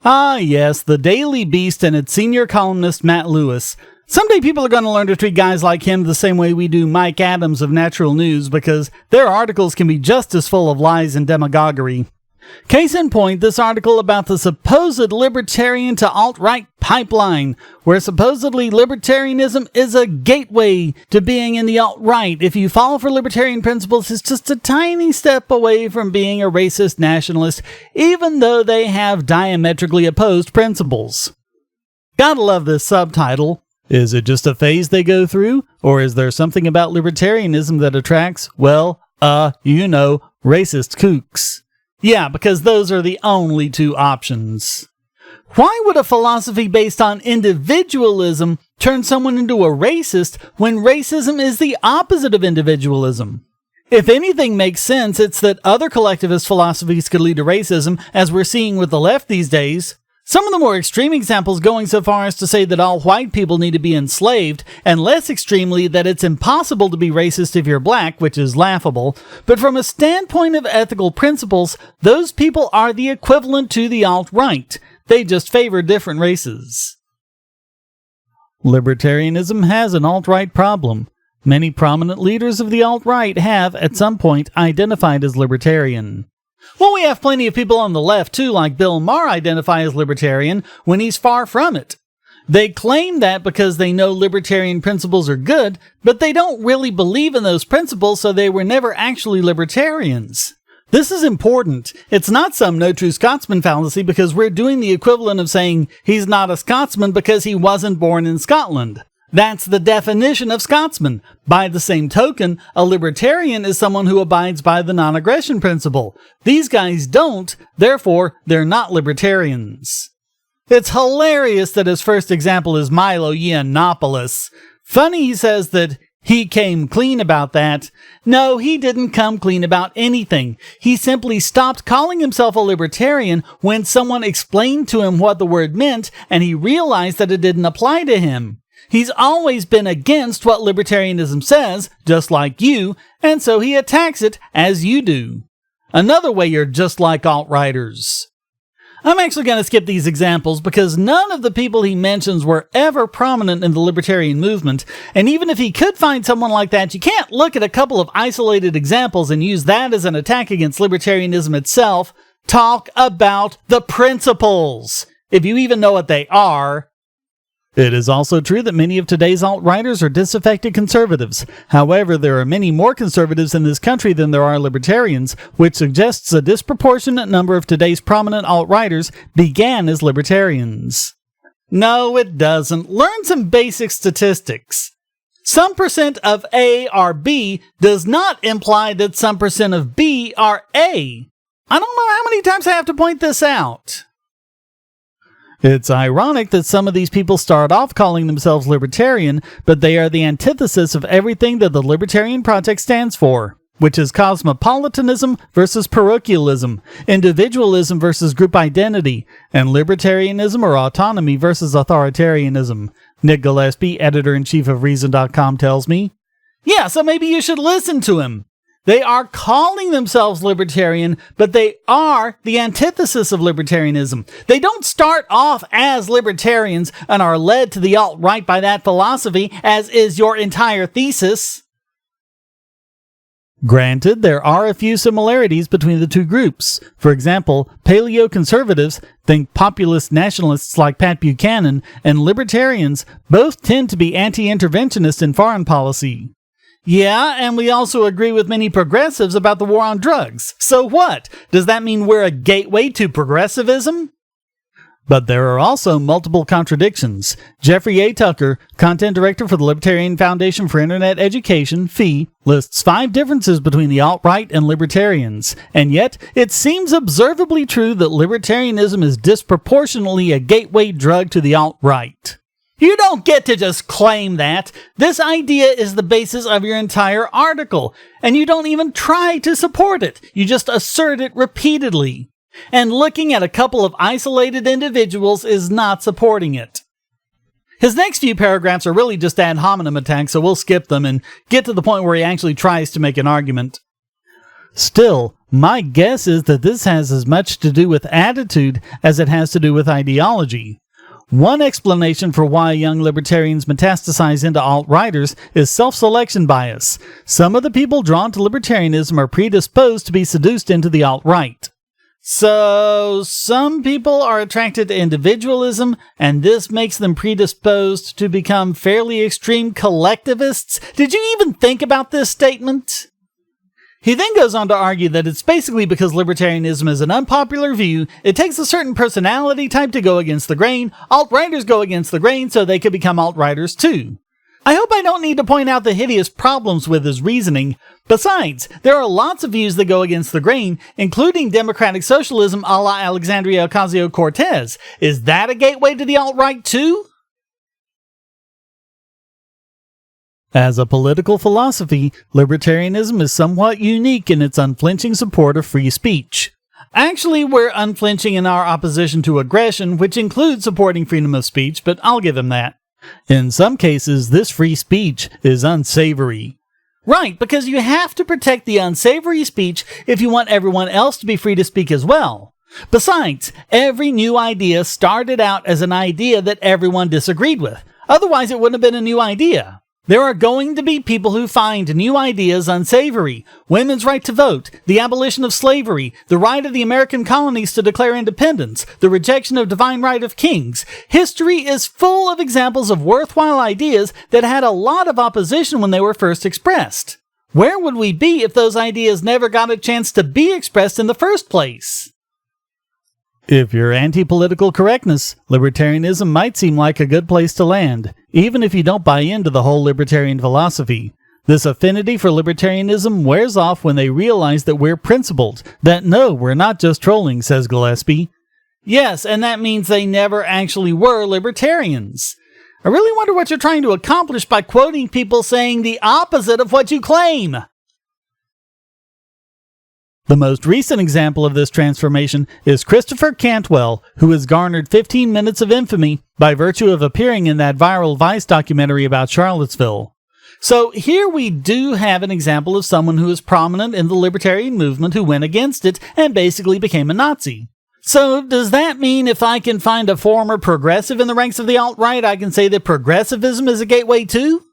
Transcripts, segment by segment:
Ah, yes, the Daily Beast and its senior columnist, Matt Lewis. Someday people are going to learn to treat guys like him the same way we do Mike Adams of Natural News, because their articles can be just as full of lies and demagoguery. Case in point, this article about the supposed libertarian to alt-right pipeline, where supposedly libertarianism is a gateway to being in the alt-right. If you fall for libertarian principles, it's just a tiny step away from being a racist nationalist, even though they have diametrically opposed principles. Gotta love this subtitle. Is it just a phase they go through, or is there something about libertarianism that attracts, well, racist kooks? Yeah, because those are the only two options. Why would a philosophy based on individualism turn someone into a racist when racism is the opposite of individualism? If anything makes sense, it's that other collectivist philosophies could lead to racism, as we're seeing with the left these days. Some of the more extreme examples going so far as to say that all white people need to be enslaved, and less extremely that it's impossible to be racist if you're black, which is laughable. But from a standpoint of ethical principles, those people are the equivalent to the alt-right. They just favor different races. Libertarianism has an alt-right problem. Many prominent leaders of the alt-right have, at some point, identified as libertarian. Well, we have plenty of people on the left, too, like Bill Maher identify as libertarian when he's far from it. They claim that because they know libertarian principles are good, but they don't really believe in those principles, so they were never actually libertarians. This is important. It's not some no true Scotsman fallacy, because we're doing the equivalent of saying he's not a Scotsman because he wasn't born in Scotland. That's the definition of Scotsman. By the same token, a libertarian is someone who abides by the non-aggression principle. These guys don't, therefore they're not libertarians. It's hilarious that his first example is Milo Yiannopoulos. Funny he says that he came clean about that. No, he didn't come clean about anything. He simply stopped calling himself a libertarian when someone explained to him what the word meant, and he realized that it didn't apply to him. He's always been against what libertarianism says, just like you, and so he attacks it as you do. Another way you're just like alt-righters. I'm actually going to skip these examples because none of the people he mentions were ever prominent in the libertarian movement, and even if he could find someone like that, you can't look at a couple of isolated examples and use that as an attack against libertarianism itself. Talk about the principles, if you even know what they are. It is also true that many of today's alt-righters are disaffected conservatives. However, there are many more conservatives in this country than there are libertarians, which suggests a disproportionate number of today's prominent alt-righters began as libertarians. No, it doesn't. Learn some basic statistics. Some percent of A are B does not imply that some percent of B are A. I don't know how many times I have to point this out. It's ironic that some of these people start off calling themselves libertarian, but they are the antithesis of everything that the Libertarian Project stands for, which is cosmopolitanism versus parochialism, individualism versus group identity, and libertarianism or autonomy versus authoritarianism. Nick Gillespie, editor-in-chief of Reason.com, tells me. Yeah, so maybe you should listen to him. They are calling themselves libertarian, but they are the antithesis of libertarianism. They don't start off as libertarians and are led to the alt-right by that philosophy, as is your entire thesis. Granted, there are a few similarities between the two groups. For example, paleo-conservatives think populist nationalists like Pat Buchanan, and libertarians both tend to be anti-interventionist in foreign policy. Yeah, and we also agree with many progressives about the war on drugs. So what? Does that mean we're a gateway to progressivism? But there are also multiple contradictions. Jeffrey A. Tucker, content director for the Libertarian Foundation for Internet Education, FEE, lists 5 differences between the alt-right and libertarians. And yet, it seems observably true that libertarianism is disproportionately a gateway drug to the alt-right. You don't get to just claim that. This idea is the basis of your entire article, and you don't even try to support it. You just assert it repeatedly. And looking at a couple of isolated individuals is not supporting it. His next few paragraphs are really just ad hominem attacks, so we'll skip them and get to the point where he actually tries to make an argument. Still, my guess is that this has as much to do with attitude as it has to do with ideology. One explanation for why young libertarians metastasize into alt-righters is self-selection bias. Some of the people drawn to libertarianism are predisposed to be seduced into the alt-right. So, some people are attracted to individualism, and this makes them predisposed to become fairly extreme collectivists? Did you even think about this statement? He then goes on to argue that it's basically because libertarianism is an unpopular view, it takes a certain personality type to go against the grain, alt-righters go against the grain so they could become alt-righters too. I hope I don't need to point out the hideous problems with his reasoning. Besides, there are lots of views that go against the grain, including democratic socialism a la Alexandria Ocasio-Cortez. Is that a gateway to the alt-right too? As a political philosophy, libertarianism is somewhat unique in its unflinching support of free speech. Actually, we're unflinching in our opposition to aggression, which includes supporting freedom of speech, but I'll give him that. In some cases, this free speech is unsavory. Right, because you have to protect the unsavory speech if you want everyone else to be free to speak as well. Besides, every new idea started out as an idea that everyone disagreed with. Otherwise, it wouldn't have been a new idea. There are going to be people who find new ideas unsavory. Women's right to vote, the abolition of slavery, the right of the American colonies to declare independence, the rejection of divine right of kings. History is full of examples of worthwhile ideas that had a lot of opposition when they were first expressed. Where would we be if those ideas never got a chance to be expressed in the first place? If you're anti-political correctness, libertarianism might seem like a good place to land, even if you don't buy into the whole libertarian philosophy. This affinity for libertarianism wears off when they realize that we're principled, that no, we're not just trolling, says Gillespie. Yes, and that means they never actually were libertarians. I really wonder what you're trying to accomplish by quoting people saying the opposite of what you claim. The most recent example of this transformation is Christopher Cantwell, who has garnered 15 minutes of infamy by virtue of appearing in that viral Vice documentary about Charlottesville. So here we do have an example of someone who is prominent in the libertarian movement who went against it and basically became a Nazi. So does that mean if I can find a former progressive in the ranks of the alt-right, I can say that progressivism is a gateway too?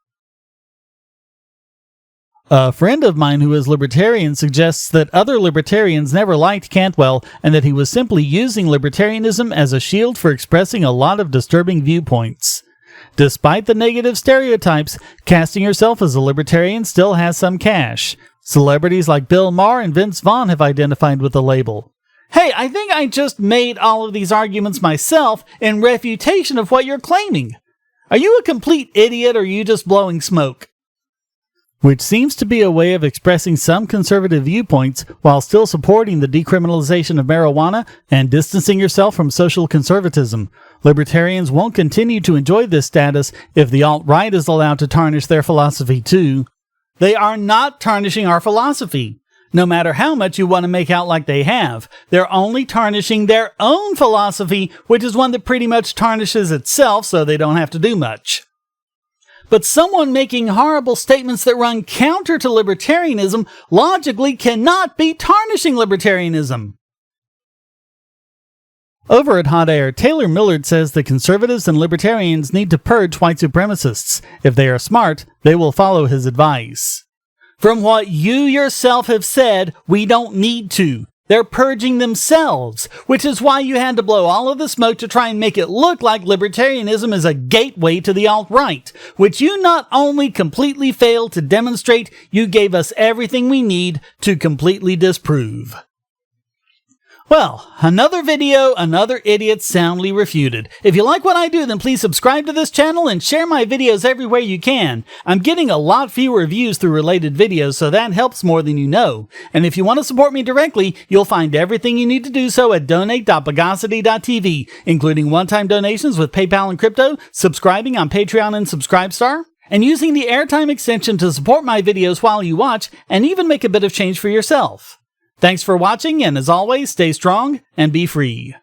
A friend of mine who is libertarian suggests that other libertarians never liked Cantwell and that he was simply using libertarianism as a shield for expressing a lot of disturbing viewpoints. Despite the negative stereotypes, casting yourself as a libertarian still has some cash. Celebrities like Bill Maher and Vince Vaughn have identified with the label. Hey, I think I just made all of these arguments myself in refutation of what you're claiming. Are you a complete idiot or are you just blowing smoke? Which seems to be a way of expressing some conservative viewpoints while still supporting the decriminalization of marijuana and distancing yourself from social conservatism. Libertarians won't continue to enjoy this status if the alt-right is allowed to tarnish their philosophy too. They are not tarnishing our philosophy. No matter how much you want to make out like they have, they're only tarnishing their own philosophy, which is one that pretty much tarnishes itself so they don't have to do much. But someone making horrible statements that run counter to libertarianism logically cannot be tarnishing libertarianism. Over at Hot Air, Taylor Millard says that conservatives and libertarians need to purge white supremacists. If they are smart, they will follow his advice. From what you yourself have said, we don't need to. They're purging themselves, which is why you had to blow all of the smoke to try and make it look like libertarianism is a gateway to the alt-right, which you not only completely failed to demonstrate, you gave us everything we need to completely disprove. Well, another video, another idiot soundly refuted. If you like what I do, then please subscribe to this channel and share my videos everywhere you can. I'm getting a lot fewer views through related videos, so that helps more than you know. And if you want to support me directly, you'll find everything you need to do so at donate.bogosity.tv, including one-time donations with PayPal and crypto, subscribing on Patreon and Subscribestar, and using the airtime extension to support my videos while you watch, and even make a bit of change for yourself. Thanks for watching, and as always, stay strong and be free.